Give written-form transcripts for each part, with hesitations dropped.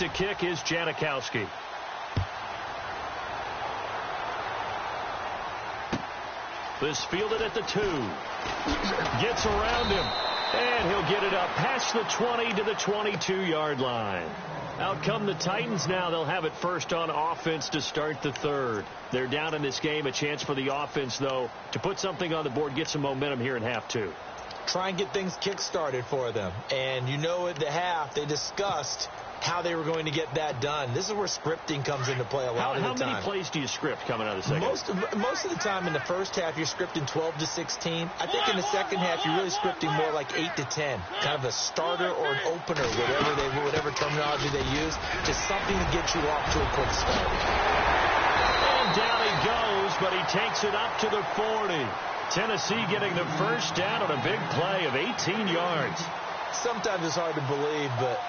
to kick is Janikowski. This fielded at the 2. Gets around him. And he'll get it up past the 20 to the 22-yard line. Out come the Titans now. They'll have it first on offense to start the third. They're down in this game. A chance for the offense, though, to put something on the board, get some momentum here in half 2. Try and get things kick-started for them. And you know at the half, they discussed how they were going to get that done. This is where scripting comes into play a lot of the time. How many plays do you script coming out of the second? Most of the time in the first half, you're scripting 12 to 16. I think in the second half, you're really scripting more like 8 to 10. Kind of a starter or an opener, whatever terminology they use. Just something to get you off to a quick start. And down he goes, but he takes it up to the 40. Tennessee getting the first down on a big play of 18 yards. Sometimes it's hard to believe, but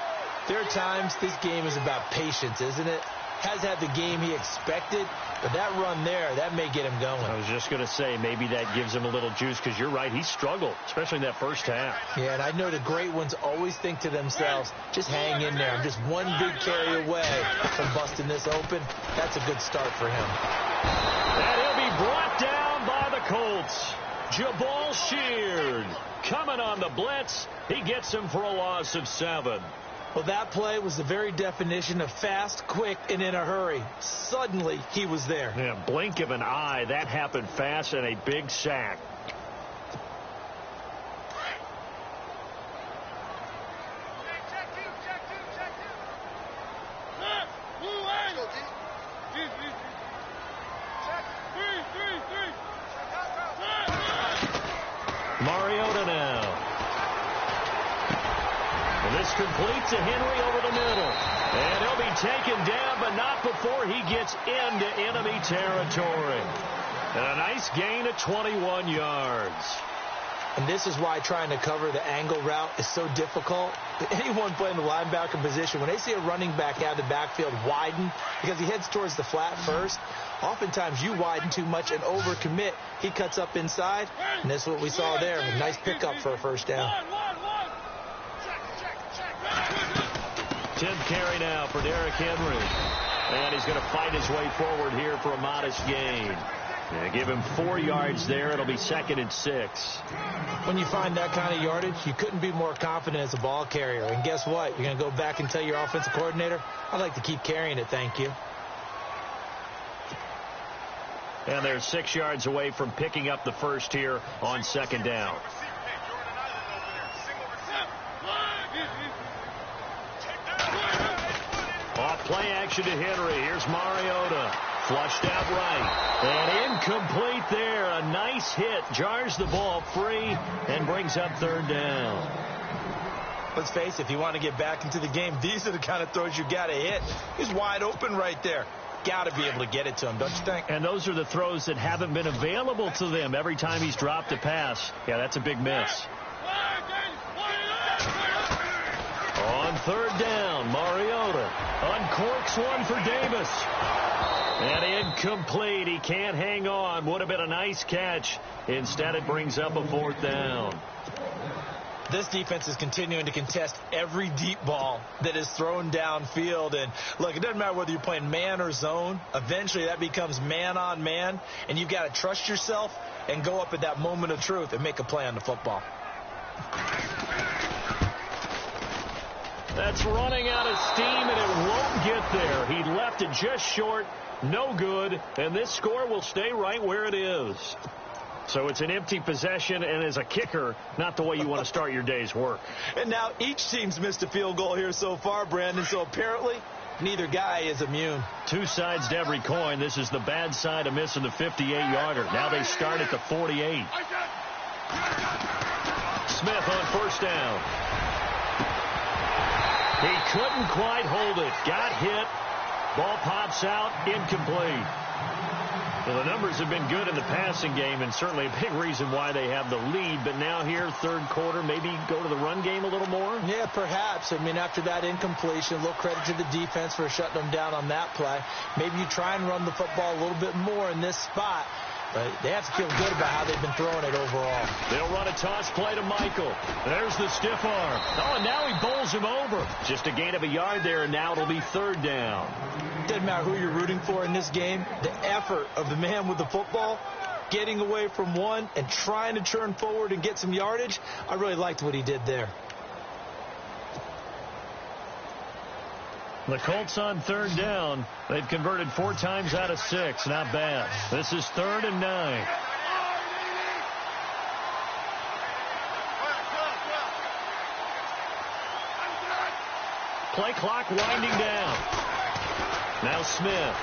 there are times this game is about patience, isn't it? Has had the game he expected, but that run there, that may get him going. I was just going to say, maybe that gives him a little juice, because you're right, he struggled, especially in that first half. Yeah, and I know the great ones always think to themselves, just hang in there. I'm just one big carry away from busting this open. That's a good start for him. And he'll be brought down by the Colts. Jabal Sheard coming on the blitz. He gets him for a loss of 7. Well, that play was the very definition of fast, quick, and in a hurry. Suddenly, he was there. Yeah, blink of an eye. That happened fast and a big sack. Mariota now. And this complete to Henry over the middle. And he'll be taken down, but not before he gets into enemy territory. And a nice gain of 21 yards. And this is why trying to cover the angle route is so difficult. Anyone playing the linebacker position, when they see a running back out of the backfield widen because he heads towards the flat first, oftentimes you widen too much and overcommit. He cuts up inside, and that's what we saw there. A nice pickup for a first down. 10th carry now for Derrick Henry. And he's going to fight his way forward here for a modest gain. Give him 4 yards there. It'll be 2nd and 6. When you find that kind of yardage, you couldn't be more confident as a ball carrier. And guess what? You're going to go back and tell your offensive coordinator, I'd like to keep carrying it, thank you. And they're 6 yards away from picking up the first here on 2nd down. Off play action to Henry. Here's Mariota. Flushed out right. And incomplete there. A nice hit. Jars the ball free and brings up 3rd down. Let's face it, if you want to get back into the game, these are the kind of throws you got to hit. He's wide open right there. Got to be able to get it to him, don't you think? And those are the throws that haven't been available to them every time he's dropped a pass. Yeah, that's a big miss. On 3rd down, Mariota uncorks one for Davis. And incomplete. He can't hang on. Would have been a nice catch. Instead, it brings up a 4th down. This defense is continuing to contest every deep ball that is thrown downfield. And, look, it doesn't matter whether you're playing man or zone. Eventually, that becomes man on man. And you've got to trust yourself and go up at that moment of truth and make a play on the football. That's running out of steam, and it won't get there. He left it just short. No good. And this score will stay right where it is. So it's an empty possession, and as a kicker, not the way you want to start your day's work. And now each team's missed a field goal here so far, Brandon. So apparently, neither guy is immune. 2 sides to every coin. This is the bad side of missing the 58-yarder. Now they start at the 48. Smith on 1st down. He couldn't quite hold it. Got hit. Ball pops out. Incomplete. Well, the numbers have been good in the passing game, and certainly a big reason why they have the lead. But now here, 3rd quarter, maybe go to the run game a little more? Yeah, perhaps. I mean, after that incompletion, a little credit to the defense for shutting them down on that play. Maybe you try and run the football a little bit more in this spot. but they have to feel good about how they've been throwing it overall. They'll run a toss play to Michael. There's the stiff arm. Oh, and now he bowls him over. Just a gain of a yard there, and now it'll be third down. Doesn't matter who you're rooting for in this game. The effort of the man with the football, getting away from one and trying to turn forward and get some yardage, I really liked what he did there. The Colts on third down. They've converted 4 times out of 6. Not bad. This is 3rd and 9. Play clock winding down. Now Smith.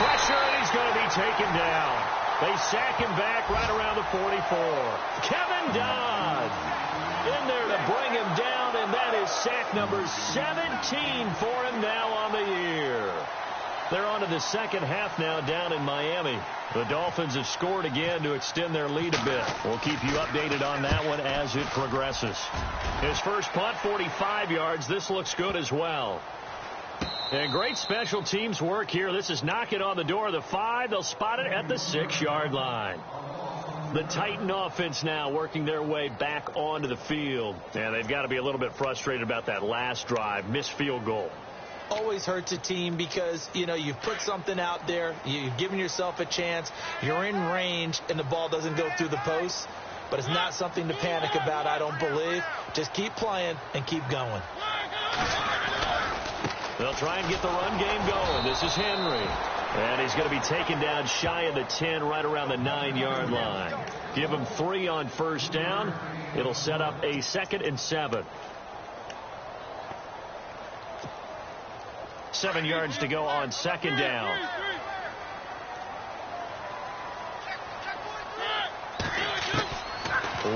Pressure, and he's going to be taken down. They sack him back right around the 44. Kevin Dodd in there to bring him down, and that is sack number 17 for him now on the year. They're on to the second half now down in Miami. The Dolphins have scored again to extend their lead a bit. We'll keep you updated on that one as it progresses. His first punt, 45 yards. This looks good as well. And great special teams work here. This is knocking on the door of the 5. They'll spot it at the 6-yard line. The Titan offense now working their way back onto the field. And they've got to be a little bit frustrated about that last drive. Missed field goal. Always hurts a team because, you know, you've put something out there. You've given yourself a chance. You're in range, and the ball doesn't go through the post. But it's not something to panic about, I don't believe. Just keep playing and keep going. They'll try and get the run game going. This is Henry. And he's going to be taken down shy of the 10, right around the 9-yard line. Give him 3 on first down. It'll set up a 2nd and 7. 7 yards to go on 2nd down.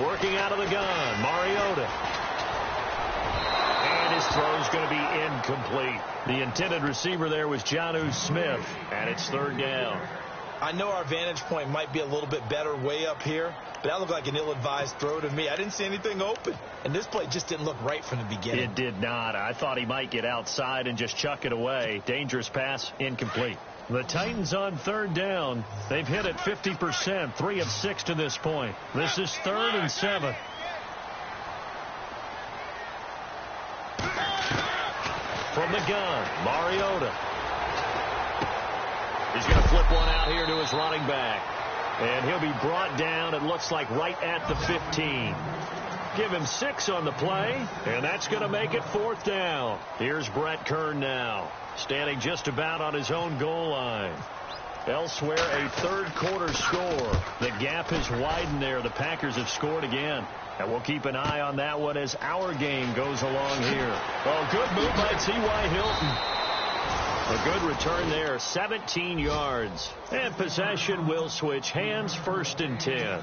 Working out of the gun, Mariota. And his throw is going to be incomplete. The intended receiver there was Jonnu Smith, and it's 3rd down. I know our vantage point might be a little bit better way up here, but that looked like an ill-advised throw to me. I didn't see anything open, and this play just didn't look right from the beginning. It did not. I thought he might get outside and just chuck it away. Dangerous pass, incomplete. The Titans on 3rd down. They've hit it 50%, 3 of 6 to this point. This is 3rd and 7. From the gun, Mariota. He's going to flip one out here to his running back. And he'll be brought down, it looks like, right at the 15. Give him 6 on the play, and that's going to make it 4th down. Here's Brett Kern now, standing just about on his own goal line. Elsewhere, a 3rd quarter score. The gap has widened there. The Packers have scored again. And we'll keep an eye on that one as our game goes along here. Oh, good move by T.Y. Hilton. A good return there, 17 yards. And possession will switch hands, 1st and 10.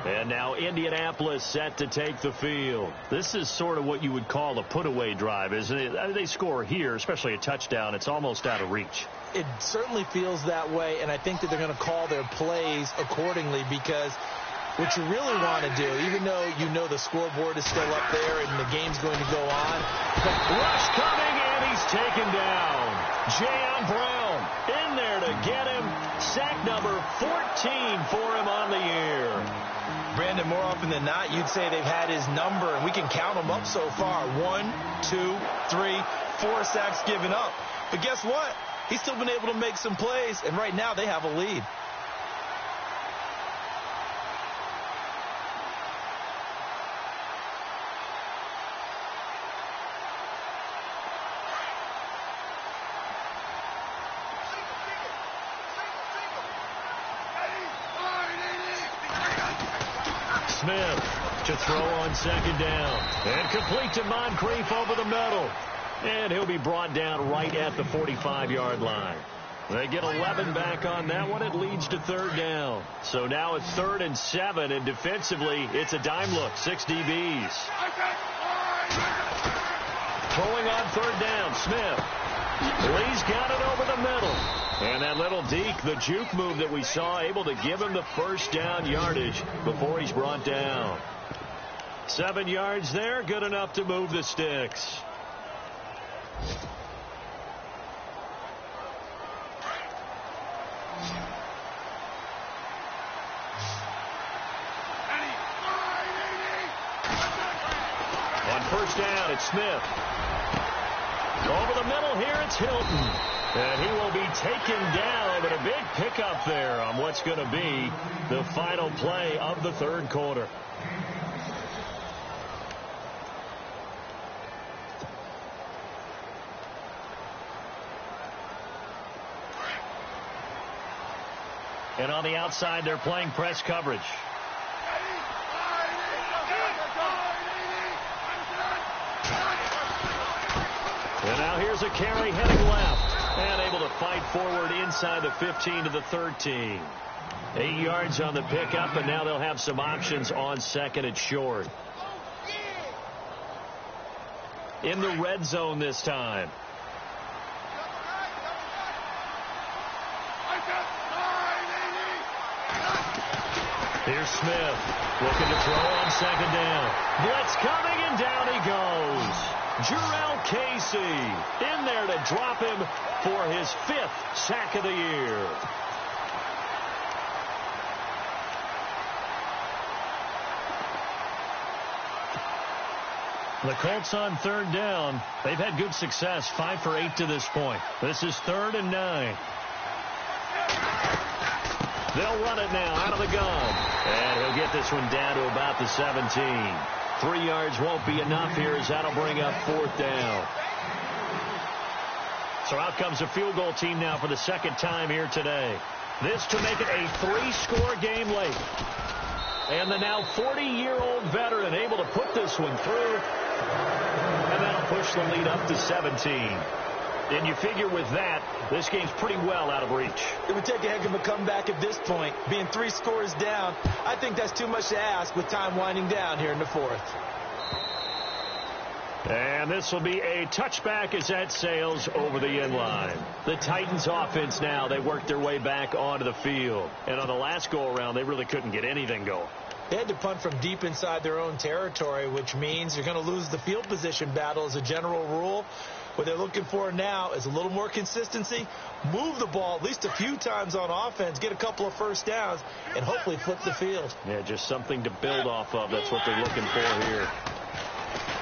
And now Indianapolis set to take the field. This is sort of what you would call a put-away drive, isn't it? I mean, they score here, especially a touchdown. It's almost out of reach. It certainly feels that way, and I think that they're going to call their plays accordingly because what you really want to do, even though you know the scoreboard is still up there and the game's going to go on. Rush coming, and he's taken down. Jayon Brown in there to get him. Sack number 14 for him on the year. Brandon, more often than not, you'd say they've had his number, and we can count them up so far. 1, 2, 3, 4 sacks given up. But guess what? He's still been able to make some plays, and right now they have a lead. Smith to throw on 2nd down. And complete to Moncrief over the middle. And he'll be brought down right at the 45-yard line. They get 11 back on that one. It leads to 3rd down. So now it's 3rd and 7, and defensively, it's a dime look. 6 DBs. Throwing on 3rd down, Smith. Lee's got it over the middle. And that little deke, the juke move that we saw, able to give him the 1st down yardage before he's brought down. 7 yards there, good enough to move the sticks. first down. It's Smith. Over the middle here, it's Hilton. And he will be taken down, but a big pickup there on what's going to be the final play of the third quarter. And on the outside, they're playing press coverage. And now here's a carry heading left. And able to fight forward inside the 15 to the 13. 8 yards on the pickup, and now they'll have some options on second and short. In the red zone this time. Here's Smith looking to throw on second down. Blitz coming, and down he goes. Jurrell Casey in there to drop him for his 5th sack of the year. The Colts on third down. They've had good success, 5 for 8 to this point. This is 3rd and 9. They'll run it now out of the gun. And he'll get this one down to about the 17. 3 yards won't be enough here as that'll bring up 4th down. So out comes a field goal team now for the second time here today. This to make it a 3-score game late. And the now 40-year-old veteran able to put this one through. And that'll push the lead up to 17. And you figure with that, this game's pretty well out of reach. It would take a heck of a comeback at this point. Being 3 scores down, I think that's too much to ask with time winding down here in the 4th. And this will be a touchback as that sails over the end line. The Titans offense now, they worked their way back onto the field. And on the last go-around, they really couldn't get anything going. They had to punt from deep inside their own territory, which means you're going to lose the field position battle as a general rule. What they're looking for now is a little more consistency, move the ball at least a few times on offense, get a couple of first downs, and hopefully flip the field. Yeah, just something to build off of. That's what they're looking for here.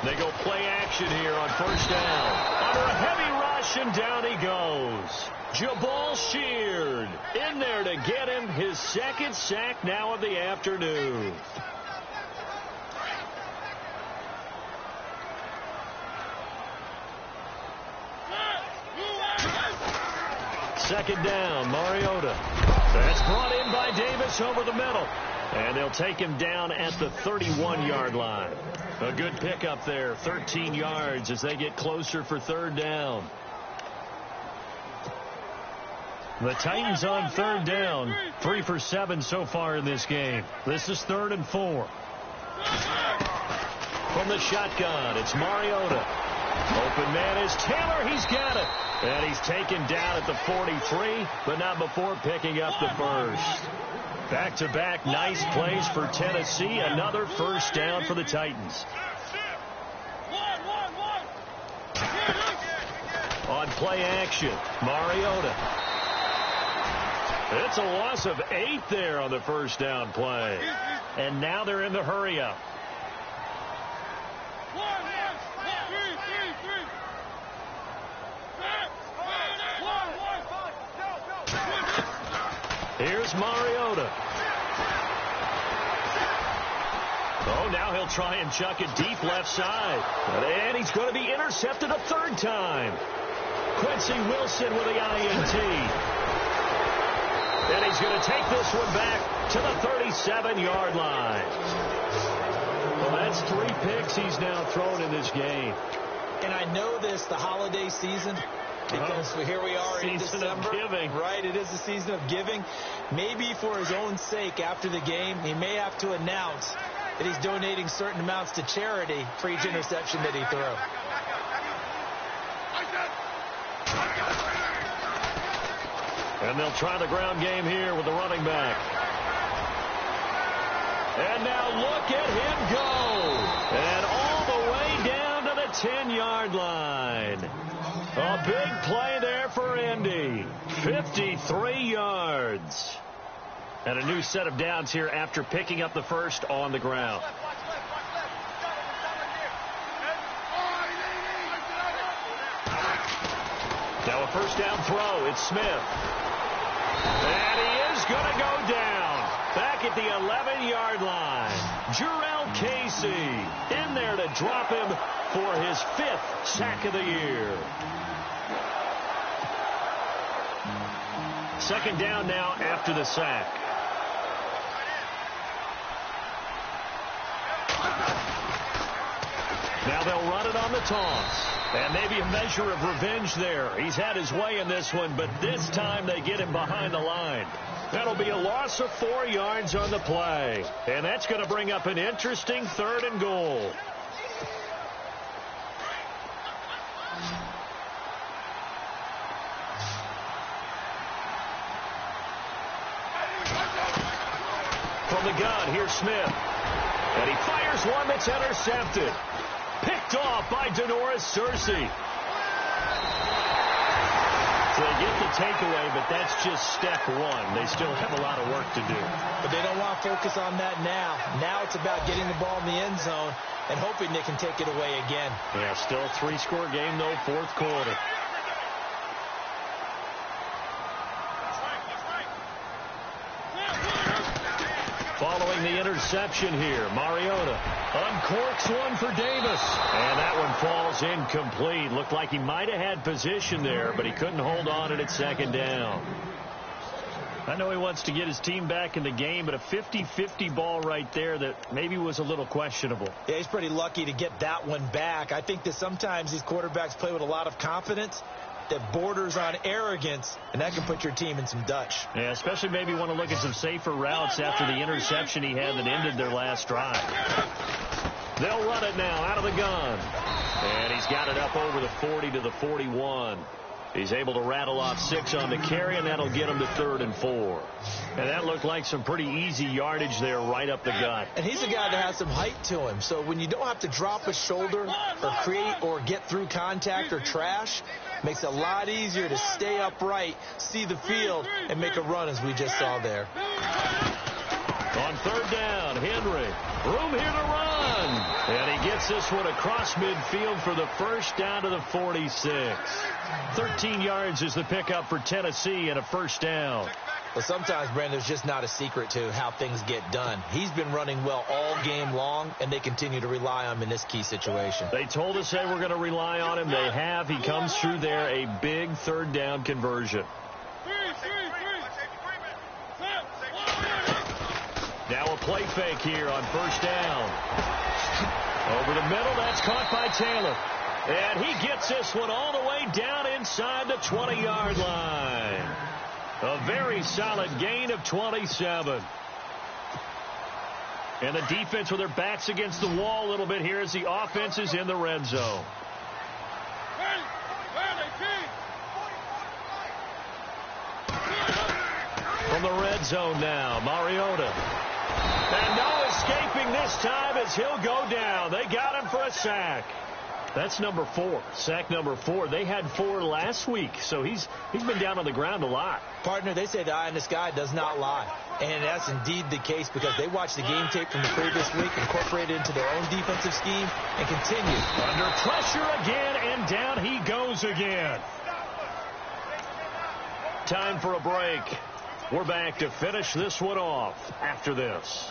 They go play action here on first down. Under a heavy rush, and down he goes. Jabal Sheard in there to get him his 2nd sack now of the afternoon. Second down, Mariota. That's brought in by Davis over the middle. And they'll take him down at the 31-yard line. A good pickup there, 13 yards as they get closer for 3rd down. The Titans on 3rd down, 3 for 7 so far in this game. This is 3rd and 4. From the shotgun, it's Mariota. Open man is Taylor. He's got it. And he's taken down at the 43, but not before picking up the first. Back-to-back nice plays for Tennessee. Another first down for the Titans. On play action, Mariota. It's a loss of 8 there on the first down play. And now they're in the hurry-up. Here's Mariota. Oh, now he'll try and chuck it deep left side. And he's going to be intercepted a 3rd time. Quincy Wilson with the INT. And he's going to take this one back to the 37-yard line. Well, that's 3 picks he's now thrown in this game. And I know this, the holiday season, because here we are in December. Season of giving. Right, it is the season of giving. Maybe for his own sake after the game, he may have to announce that he's donating certain amounts to charity for each interception that he throws. And they'll try the ground game here with the running back. And now look at him go. And all the way down to the 10-yard line. A big play there for Indy. 53 yards. And a new set of downs here after picking up the first on the ground. first down throw. It's Smith. And he is going to go down. Back at the 11-yard line. Jarrell Casey in there to drop him for his 5th sack of the year. Second down now after the sack. Now they'll run it on the toss. And maybe a measure of revenge there. He's had his way in this one, but this time they get him behind the line. That'll be a loss of 4 yards on the play. And that's going to bring up an interesting 3rd and goal. From the gun, here's Smith. And he fires one that's intercepted. Picked off by Denoris Searcy. So they get the takeaway, but that's just step one. They still have a lot of work to do. But they don't want to focus on that now. Now it's about getting the ball in the end zone and hoping they can take it away again. Yeah, still a 3-score game, though, 4th quarter. Following the interception here, Mariota uncorks one for Davis. And that one falls incomplete. Looked like he might have had position there, but he couldn't hold on at 2nd down. I know he wants to get his team back in the game, but a 50-50 ball right there that maybe was a little questionable. Yeah, he's pretty lucky to get that one back. I think that sometimes these quarterbacks play with a lot of confidence that borders on arrogance, and that can put your team in some Dutch. Yeah, especially maybe want to look at some safer routes after the interception he had that ended their last drive. They'll run it now out of the gun. And he's got it up over the 40 to the 41. He's able to rattle off 6 on the carry, and that'll get him to 3rd and 4. And that looked like some pretty easy yardage there right up the gut. And he's a guy that has some height to him. So when you don't have to drop a shoulder or create or get through contact or trash, makes it a lot easier to stay upright, see the field, and make a run as we just saw there. On 3rd down, Henry. Room here to run. And he gets this one across midfield for the first down to the 46. 13 yards is the pickup for Tennessee and a first down. Well, sometimes, Brandon, there's just not a secret to how things get done. He's been running well all game long, and they continue to rely on him in this key situation. They told us they were going to rely on him. They have. He comes through there, a big 3rd down conversion. Now a play fake here on first down. Over the middle, that's caught by Taylor. And he gets this one all the way down inside the 20-yard line. A very solid gain of 27. And the defense with their backs against the wall a little bit here as the offense is in the red zone. From the red zone now, Mariota. And no escaping this time as he'll go down. They got him for a sack. That's number 4. Sack number 4. They had 4 last week, so he's been down on the ground a lot. Partner, they say the eye in the sky does not lie. And that's indeed the case because they watched the game tape from the previous week, incorporated it into their own defensive scheme, and continued. Under pressure again, and down he goes again. Time for a break. We're back to finish this one off after this.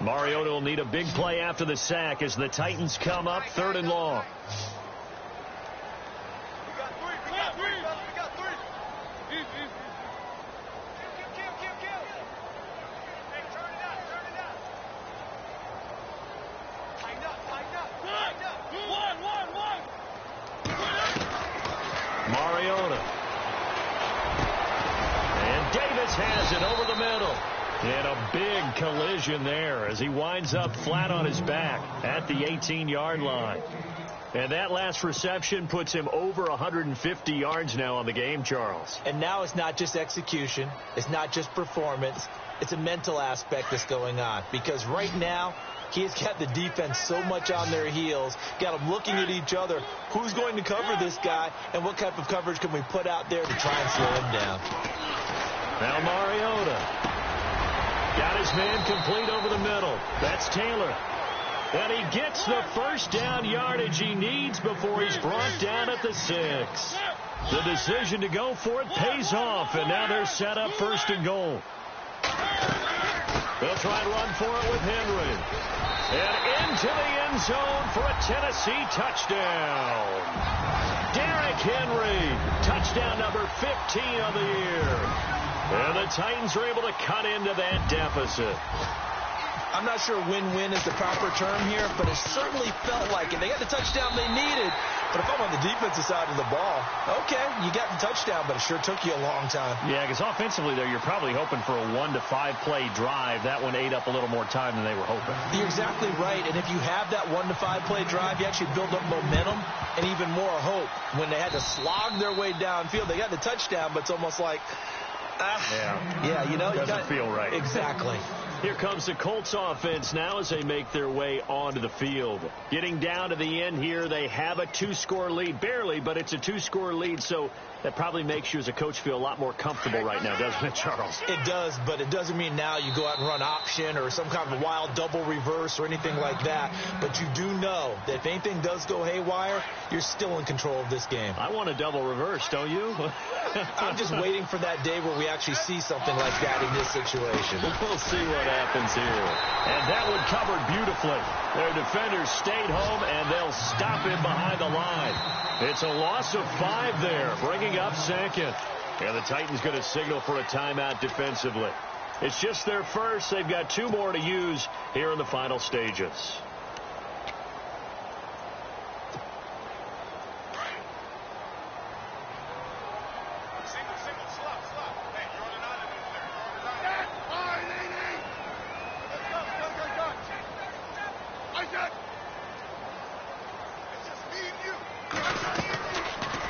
Mariota will need a big play after the sack as the Titans come up 3rd and long. Mariota. And Davis has it over the middle. And a big collision there as he winds up flat on his back at the 18-yard line. And that last reception puts him over 150 yards now on the game, Charles. And now it's not just execution. It's not just performance. It's a mental aspect that's going on. Because right now, he has got the defense so much on their heels, got them looking at each other. Who's going to cover this guy, and what type of coverage can we put out there to try and slow him down? Now Mariota. Got his man complete over the middle. That's Taylor. And he gets the first down yardage he needs before he's brought down at the 6. The decision to go for it pays off, and now they're set up 1st and goal. They'll try and run for it with Henry. And into the end zone for a Tennessee touchdown. Derrick Henry, touchdown number 15 of the year. And the Titans are able to cut into that deficit. I'm not sure win-win is the proper term here, but it certainly felt like it. They got the touchdown they needed, but if I'm on the defensive side of the ball, okay, you got the touchdown, but it sure took you a long time. Yeah, because offensively there, you're probably hoping for a 1 to 5 play drive. That one ate up a little more time than they were hoping. You're exactly right, and if you have that 1 to 5 play drive, you actually build up momentum and even more hope. When they had to slog their way downfield, they got the touchdown, but it's almost like, yeah, you know, doesn't feel right. Exactly. Here comes the Colts offense now as they make their way onto the field. Getting down to the end here, they have a 2-score lead. Barely, but it's a 2-score lead, so that probably makes you as a coach feel a lot more comfortable right now, doesn't it, Charles? It does, but it doesn't mean now you go out and run option or some kind of a wild double reverse or anything like that. But you do know that if anything does go haywire, you're still in control of this game. I want a double reverse, don't you? I'm just waiting for that day where we actually see something like that in this situation. We'll see what happens here. And that one covered beautifully. Their defenders stayed home, and they'll stop him behind the line. It's a loss of 5 there, bringing up 2nd. And the Titans going to signal for a timeout defensively. It's just their first. They've got 2 more to use here in the final stages.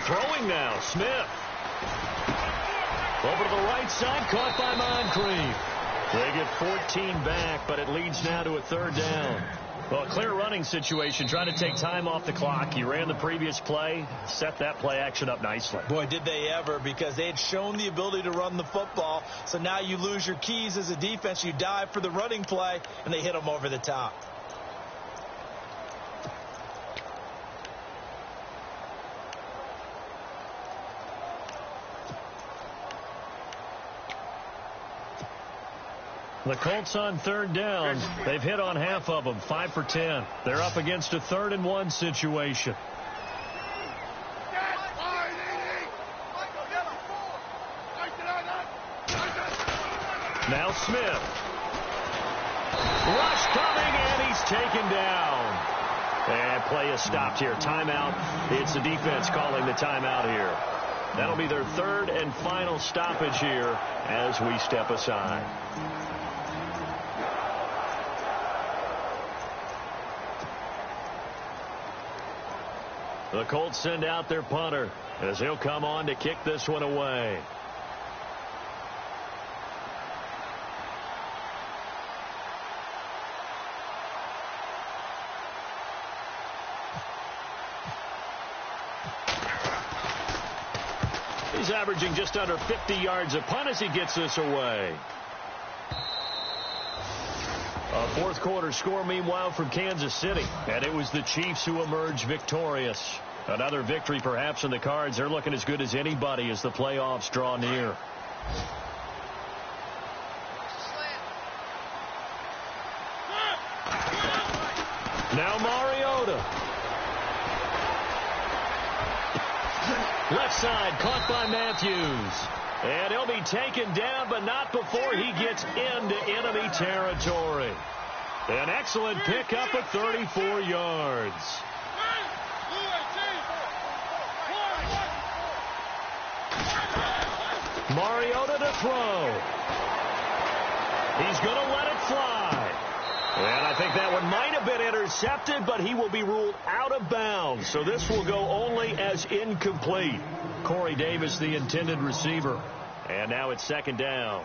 Throwing now, Smith. Over to the right side, caught by Moncrief. They get 14 back, but it leads now to a 3rd down. Well, a clear running situation, trying to take time off the clock. He ran the previous play, set that play action up nicely. Boy, did they ever, because they had shown the ability to run the football. So now you lose your keys as a defense. You dive for the running play, and they hit them over the top. The Colts on 3rd down. They've hit on half of them, 5 for 10. They're up against a 3rd and 1 situation. Now Smith. Rush coming, and he's taken down. And play is stopped here. Timeout. It's the defense calling the timeout here. That'll be their 3rd and final stoppage here as we step aside. The Colts send out their punter as he'll come on to kick this one away. He's averaging just under 50 yards a punt as he gets this away. A 4th quarter score, meanwhile, from Kansas City. And it was the Chiefs who emerged victorious. Another victory perhaps in the cards. They're looking as good as anybody as the playoffs draw near. Now Mariota. Left side, caught by Matthews. And he'll be taken down, but not before he gets into enemy territory. An excellent pickup at 34 yards. Mariota to throw. He's going to let it fly. And I think that one might have been intercepted, but he will be ruled out of bounds. So this will go only as incomplete. Corey Davis, the intended receiver. And now it's 2nd down.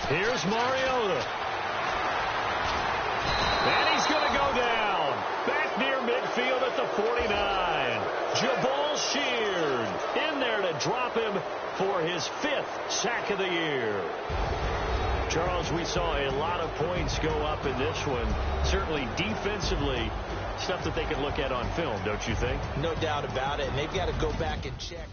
Here's Mariota. And he's going to go down. Back near midfield at the 49. Jabal Sheard in there to drop him for his 5th sack of the year. Charles, we saw a lot of points go up in this one. Certainly defensively, stuff that they can look at on film, don't you think? No doubt about it. And they've got to go back and check.